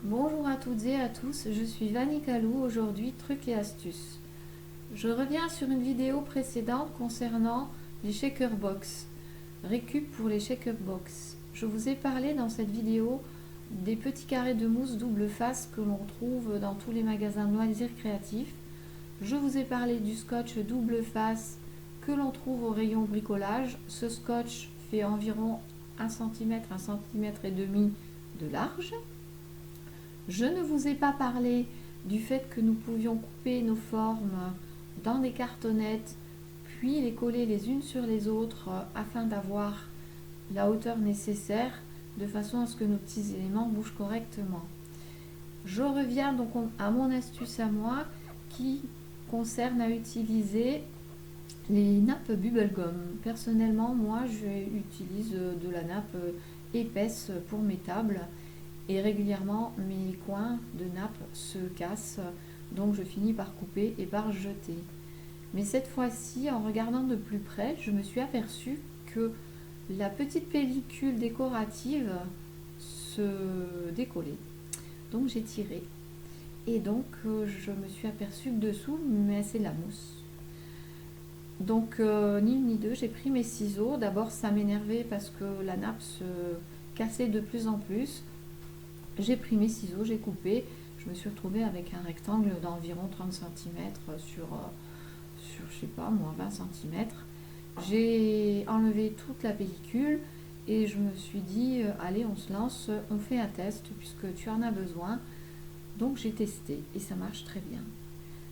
Bonjour à toutes et à tous, je suis Vanny Calou, aujourd'hui trucs et astuces. Je reviens sur une vidéo précédente concernant les shaker box, récup pour les shaker box. Je vous ai parlé dans cette vidéo des petits carrés de mousse double face que l'on trouve dans tous les magasins de loisirs créatifs. Je vous ai parlé du scotch double face que l'on trouve au rayon bricolage. Ce scotch fait environ 1 cm, 1,5 cm de large. Je ne vous ai pas parlé du fait que nous pouvions couper nos formes dans des cartonnettes, puis les coller les unes sur les autres afin d'avoir la hauteur nécessaire de façon à ce que nos petits éléments bougent correctement. Je reviens donc à mon astuce à moi qui concerne à utiliser les nappes bubblegum. Personnellement, moi, j'utilise de la nappe épaisse pour mes tables et régulièrement mes coins de nappe se cassent, donc je finis par couper et par jeter. Mais cette fois-ci, en regardant de plus près, je me suis aperçue que la petite pellicule décorative se décollait. Donc j'ai tiré. Et donc je me suis aperçue que dessous, mais c'est de la mousse. Donc ni une ni deux, j'ai pris mes ciseaux. D'abord ça m'énervait parce que la nappe se cassait de plus en plus. J'ai pris mes ciseaux, j'ai coupé. Je me suis retrouvée avec un rectangle d'environ 30 cm sur je sais pas moi, 20 cm. J'ai enlevé toute la pellicule et je me suis dit, allez, on se lance, on fait un test puisque tu en as besoin. Donc j'ai testé et ça marche très bien.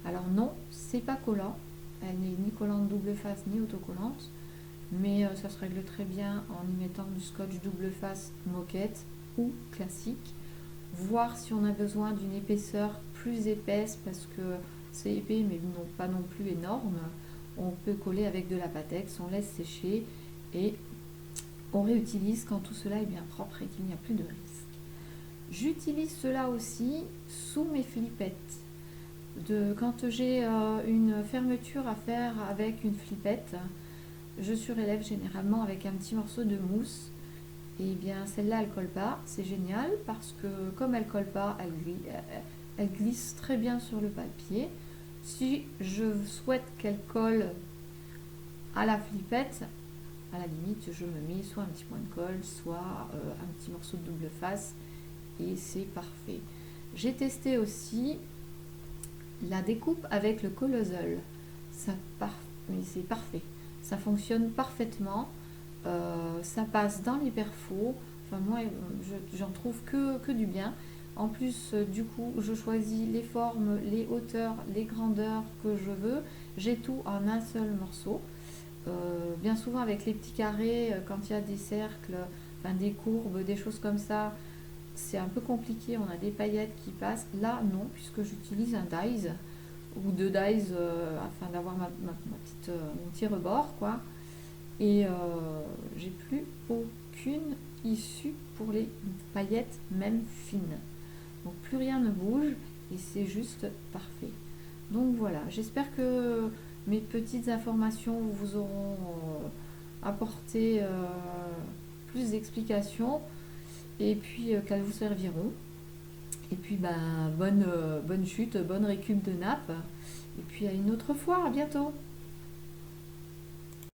Alors non, c'est pas collant. Elle n'est ni collante double face ni autocollante. Mais ça se règle très bien en y mettant du scotch double face moquette ou classique. Voir si on a besoin d'une épaisseur plus épaisse parce que c'est épais mais non, pas non plus énorme. On peut coller avec de la Patex, on laisse sécher et on réutilise quand tout cela est bien propre et qu'il n'y a plus de risque. J'utilise cela aussi sous mes flippettes. Quand j'ai une fermeture à faire avec une flippette, je surélève généralement avec un petit morceau de mousse. Et bien celle-là elle colle pas, c'est génial parce que comme elle colle pas, elle glisse très bien sur le papier. Si je souhaite qu'elle colle à la flippette, à la limite je me mets soit un petit point de colle, soit un petit morceau de double face et c'est parfait. J'ai testé aussi la découpe avec le Colossal, mais c'est parfait, ça fonctionne parfaitement. Ça passe dans les perfos. Enfin, moi, j'en trouve que du bien. En plus, du coup, je choisis les formes, les hauteurs, les grandeurs que je veux. J'ai tout en un seul morceau. Bien souvent, avec les petits carrés, quand il y a des cercles, enfin, des courbes, des choses comme ça, c'est un peu compliqué. On a des paillettes qui passent. Là, non, puisque j'utilise un dies ou deux dies afin d'avoir mon petit rebord, quoi. Et j'ai plus aucune issue pour les paillettes, même fines. Donc plus rien ne bouge et c'est juste parfait. Donc voilà, j'espère que mes petites informations vous auront apporté plus d'explications et puis qu'elles vous serviront. Et puis bonne chute, bonne récup de nappe. Et puis à une autre fois, à bientôt.